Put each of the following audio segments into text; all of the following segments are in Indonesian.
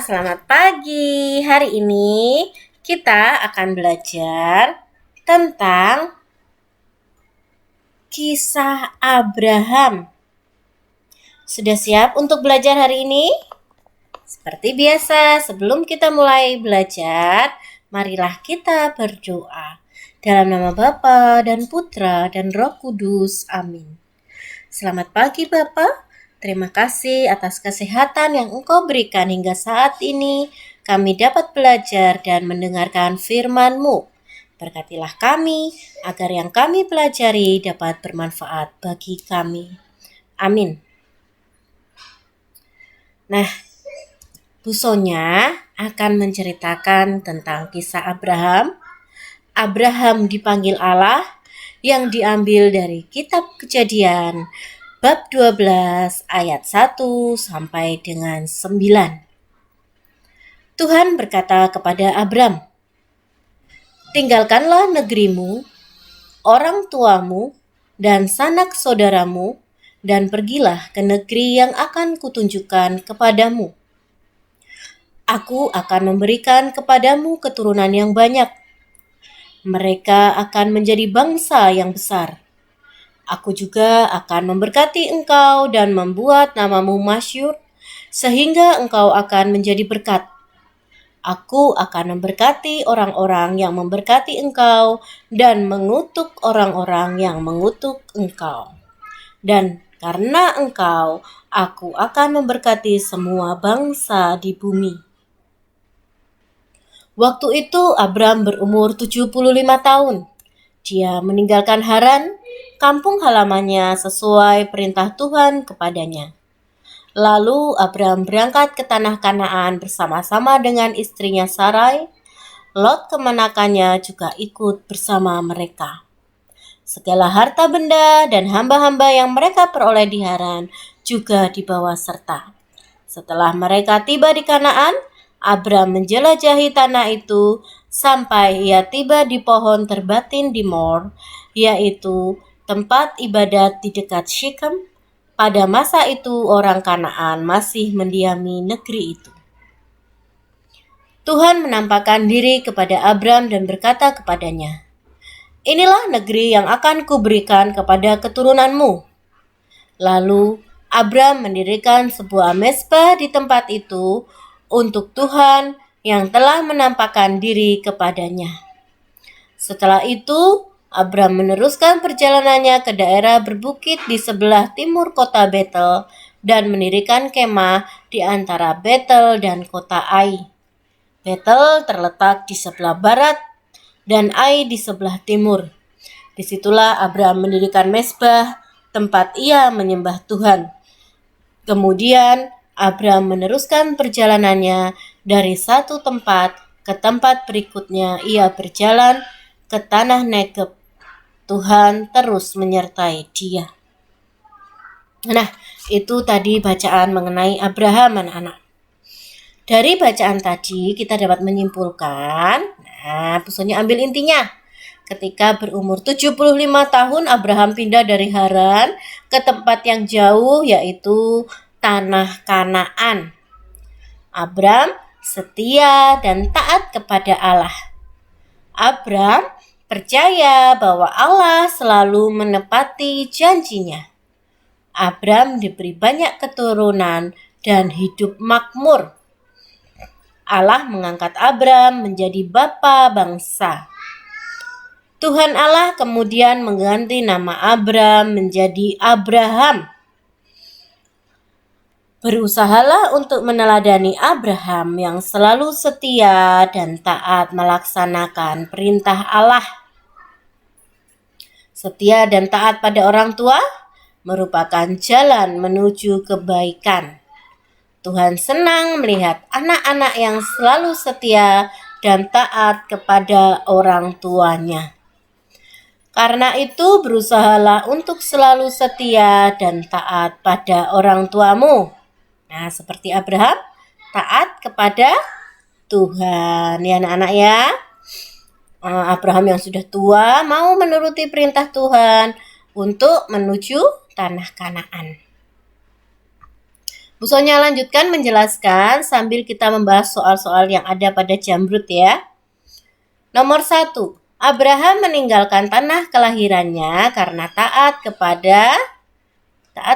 selamat pagi. Hari ini kita akan belajar tentang kisah Abraham. Sudah siap untuk belajar hari ini? Seperti biasa, sebelum kita mulai belajar, marilah kita berdoa. Dalam nama Bapa dan Putra dan Roh Kudus. Amin. Selamat pagi Bapak. Terima kasih atas kesehatan yang Engkau berikan hingga saat ini. Kami dapat belajar dan mendengarkan firman-Mu. Berkatilah kami, agar yang kami pelajari dapat bermanfaat bagi kami. Amin. Nah, Bu Sonya akan menceritakan tentang kisah Abraham. Abraham dipanggil Allah yang diambil dari kitab Kejadian bab 12 ayat 1 sampai dengan 9. Tuhan berkata kepada Abram, "Tinggalkanlah negerimu, orang tuamu, dan sanak saudaramu, dan pergilah ke negeri yang akan kutunjukkan kepadamu. Aku akan memberikan kepadamu keturunan yang banyak. Mereka akan menjadi bangsa yang besar. Aku juga akan memberkati engkau dan membuat namamu masyhur, sehingga engkau akan menjadi berkat. Aku akan memberkati orang-orang yang memberkati engkau dan mengutuk orang-orang yang mengutuk engkau. Dan karena engkau, aku akan memberkati semua bangsa di bumi." Waktu itu Abram berumur 75 tahun. Dia meninggalkan Haran, kampung halamannya sesuai perintah Tuhan kepadanya. Lalu Abram berangkat ke tanah Kanaan bersama-sama dengan istrinya Sarai. Lot kemenakannya juga ikut bersama mereka. Segala harta benda dan hamba-hamba yang mereka peroleh di Haran juga dibawa serta. Setelah mereka tiba di Kanaan, Abram menjelajahi tanah itu sampai ia tiba di pohon terbatin di Mor, yaitu tempat ibadat di dekat Syichem. Pada masa itu orang Kanaan masih mendiami negeri itu. Tuhan menampakkan diri kepada Abram dan berkata kepadanya, "Inilah negeri yang akan kuberikan kepada keturunanmu." Lalu Abram mendirikan sebuah mezbah di tempat itu untuk Tuhan yang telah menampakkan diri kepadanya. Setelah itu, Abram meneruskan perjalanannya ke daerah berbukit di sebelah timur kota Betel dan mendirikan kemah di antara Betel dan kota Ai. Betel terletak di sebelah barat dan Ai di sebelah timur. Disitulah Abram mendirikan mezbah, tempat ia menyembah Tuhan. Kemudian Abram meneruskan perjalanannya dari satu tempat ke tempat berikutnya. Ia berjalan ke tanah Negeb. Tuhan terus menyertai dia. Nah, itu tadi bacaan mengenai Abraham, anak-anak. Dari bacaan tadi kita dapat menyimpulkan, Sonya ambil intinya. Ketika berumur 75 tahun, Abraham pindah dari Haran ke tempat yang jauh, yaitu tanah Kanaan. Abram setia dan taat kepada Allah. Abram percaya bahwa Allah selalu menepati janjinya. Abram diberi banyak keturunan dan hidup makmur. Allah mengangkat Abram menjadi bapa bangsa. Tuhan Allah kemudian mengganti nama Abram menjadi Abraham. Berusahalah untuk meneladani Abraham yang selalu setia dan taat melaksanakan perintah Allah. Setia dan taat pada orang tua merupakan jalan menuju kebaikan. Tuhan senang melihat anak-anak yang selalu setia dan taat kepada orang tuanya. Karena itu berusahalah untuk selalu setia dan taat pada orang tuamu. Nah, seperti Abraham, taat kepada Tuhan. Ya anak-anak ya. Abraham yang sudah tua mau menuruti perintah Tuhan untuk menuju tanah Kanaan. Bu Sonya lanjutkan menjelaskan sambil kita membahas soal-soal yang ada pada Jamrud ya. Nomor 1. Abraham meninggalkan tanah kelahirannya karena taat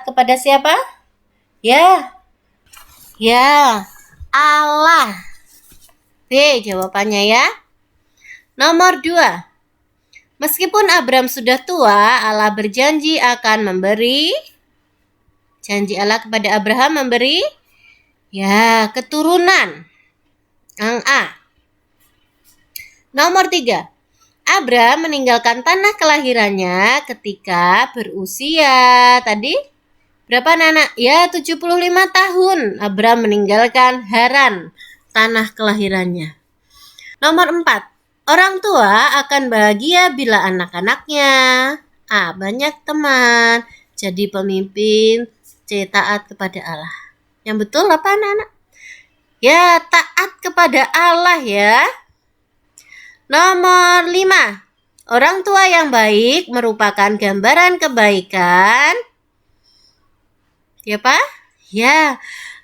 kepada siapa? Ya, Allah. B jawabannya ya. Nomor 2. Meskipun Abram sudah tua, Allah berjanji akan memberi. Janji Allah kepada Abraham memberi keturunan. Yang A. Nomor 3. Abram meninggalkan tanah kelahirannya ketika berusia tadi berapa anak? 75 tahun. Abram meninggalkan Haran, tanah kelahirannya. Nomor 4. Orang tua akan bahagia bila anak-anaknya A. Banyak teman, jadi pemimpin. C. Taat kepada Allah. Yang betul apa anak-anak? Taat kepada Allah ya. Nomor 5. Orang tua yang baik merupakan gambaran kebaikan. Ya Pak?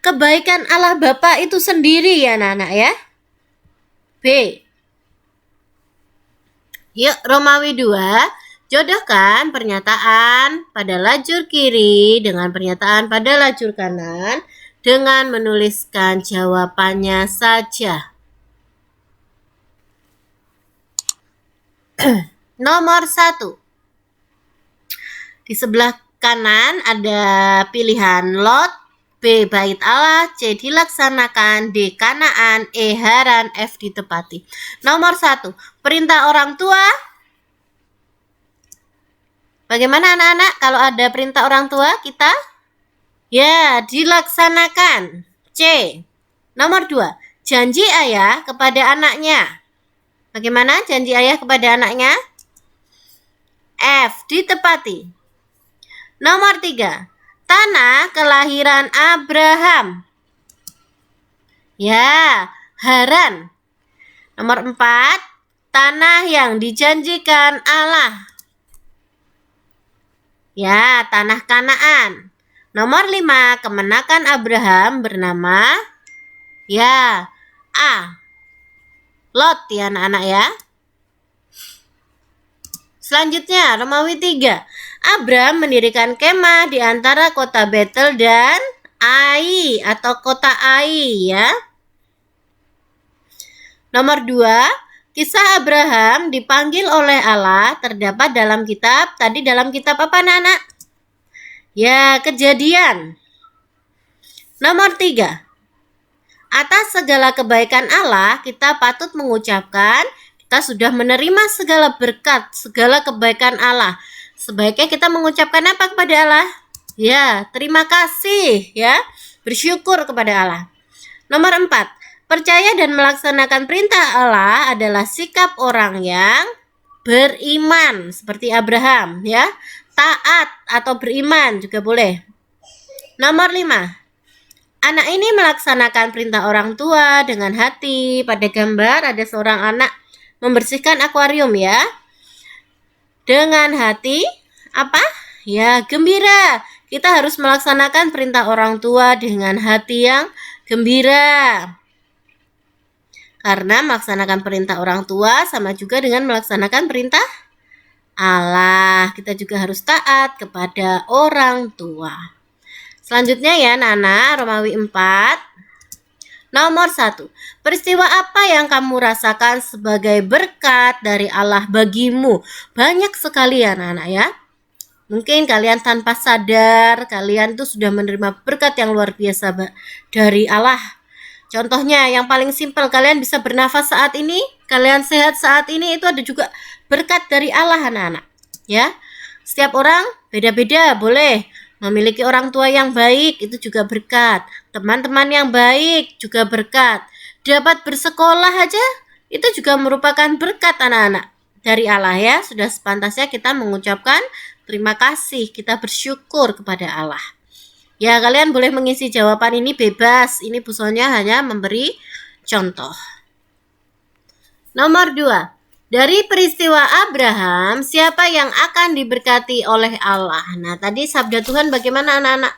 Kebaikan Allah Bapa itu sendiri ya anak-anak ya. B. Yuk Romawi 2, jodohkan pernyataan pada lajur kiri dengan pernyataan pada lajur kanan dengan menuliskan jawabannya saja. Nomor 1. Di sebelah kanan ada pilihan Lot, B. Bait Allah, C. Dilaksanakan, D. Kanaan, E. Haran, F. Ditepati. Nomor 1. Perintah orang tua. Bagaimana anak-anak kalau ada perintah orang tua kita? Dilaksanakan. C. Nomor 2. Janji ayah kepada anaknya. Bagaimana janji ayah kepada anaknya? F. Ditepati. Nomor 3. Tanah kelahiran Abraham. Haran. Nomor 4. Tanah yang dijanjikan Allah. Tanah Kanaan. Nomor 5. Kemenakan Abraham bernama A. Lot ya anak-anak ya. Selanjutnya Romawi 3. Abram mendirikan kemah di antara kota Betel dan Ai atau kota Ai ya. Nomor 2. Kisah Abraham dipanggil oleh Allah terdapat dalam kitab apa anak-anak? Kejadian. Nomor 3. Atas segala kebaikan Allah kita patut mengucapkan kita sudah menerima segala berkat, segala kebaikan Allah. Sebaiknya kita mengucapkan apa kepada Allah? Terima kasih ya. Bersyukur kepada Allah. Nomor 4. Percaya dan melaksanakan perintah Allah adalah sikap orang yang beriman seperti Abraham ya. Taat atau beriman juga boleh. Nomor 5. Anak ini melaksanakan perintah orang tua dengan hati. Pada gambar ada seorang anak membersihkan akuarium ya. Dengan hati gembira. Kita harus melaksanakan perintah orang tua dengan hati yang gembira. Karena melaksanakan perintah orang tua sama juga dengan melaksanakan perintah Allah. Kita juga harus taat kepada orang tua. Selanjutnya ya Nana, Romawi 4. Nomor 1. Peristiwa apa yang kamu rasakan sebagai berkat dari Allah bagimu? Banyak sekali ya anak-anak ya. Mungkin kalian tanpa sadar kalian tuh sudah menerima berkat yang luar biasa dari Allah. Contohnya yang paling simpel, kalian bisa bernafas saat ini, kalian sehat saat ini, itu ada juga berkat dari Allah anak-anak ya. Setiap orang beda-beda, boleh memiliki orang tua yang baik itu juga berkat. Teman-teman yang baik juga berkat. Dapat bersekolah aja itu juga merupakan berkat anak-anak dari Allah ya. Sudah sepantasnya kita mengucapkan terima kasih, kita bersyukur kepada Allah. Ya, kalian boleh mengisi jawaban ini bebas. Ini Bu Sonya hanya memberi contoh. Nomor 2. Dari peristiwa Abraham, siapa yang akan diberkati oleh Allah? Nah, tadi sabda Tuhan bagaimana anak-anak?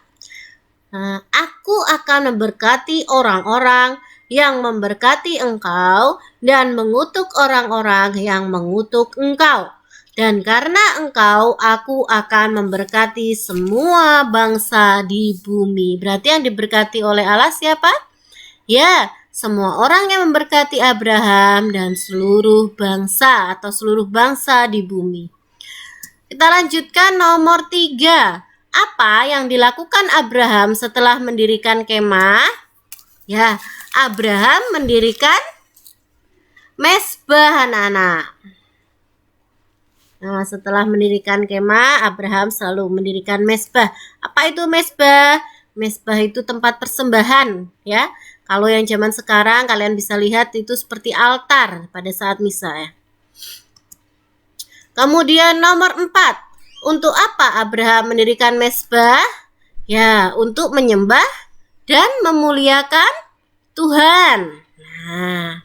Aku akan memberkati orang-orang yang memberkati engkau dan mengutuk orang-orang yang mengutuk engkau. Dan karena engkau, aku akan memberkati semua bangsa di bumi. Berarti yang diberkati oleh Allah siapa? Ya, semua orang yang memberkati Abraham dan seluruh bangsa atau seluruh bangsa di bumi. Kita lanjutkan nomor 3. Apa yang dilakukan Abraham setelah mendirikan kemah? Ya, Abraham mendirikan mezbah, anak-anak. Nah, setelah mendirikan kemah, Abraham selalu mendirikan mezbah. Apa itu mezbah? Mezbah itu tempat persembahan, ya. Kalau yang zaman sekarang kalian bisa lihat itu seperti altar pada saat misa, ya. Kemudian nomor 4. Untuk apa Abraham mendirikan mezbah? Ya, untuk menyembah dan memuliakan Tuhan. Nah,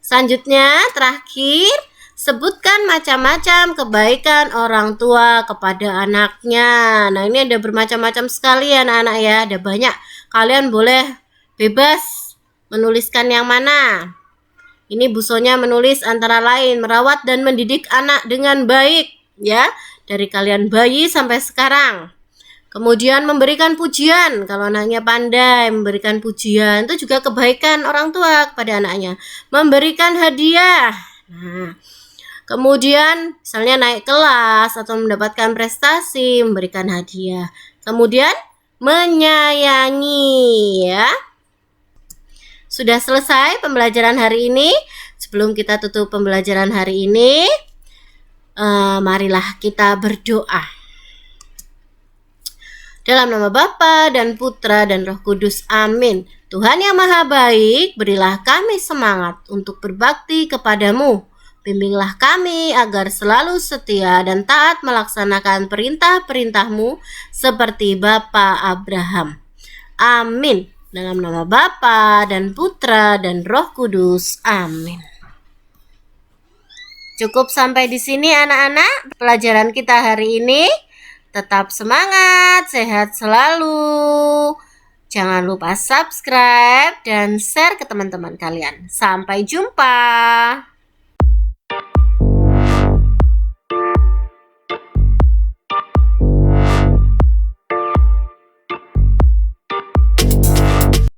selanjutnya terakhir, sebutkan macam-macam kebaikan orang tua kepada anaknya. Nah, ini ada bermacam-macam sekali anak-anak ya, ada banyak. Kalian boleh bebas menuliskan yang mana. Ini Bu Sonya menulis antara lain merawat dan mendidik anak dengan baik, ya, dari kalian bayi sampai sekarang. Kemudian memberikan pujian, kalau anaknya pandai memberikan pujian, itu juga kebaikan orang tua kepada anaknya. Memberikan hadiah. Nah, kemudian misalnya naik kelas atau mendapatkan prestasi, memberikan hadiah. Kemudian menyayangi, ya. Sudah selesai pembelajaran hari ini. Sebelum kita tutup pembelajaran hari ini, marilah kita berdoa. Dalam nama Bapa dan Putra dan Roh Kudus, amin. Tuhan yang Maha Baik, berilah kami semangat untuk berbakti kepadamu. Bimbinglah kami agar selalu setia dan taat melaksanakan perintah-perintahmu seperti Bapa Abraham. Amin. Dalam nama Bapa dan Putra dan Roh Kudus. Amin. Cukup sampai di sini anak-anak pelajaran kita hari ini. Tetap semangat, sehat selalu. Jangan lupa subscribe dan share ke teman-teman kalian. Sampai jumpa.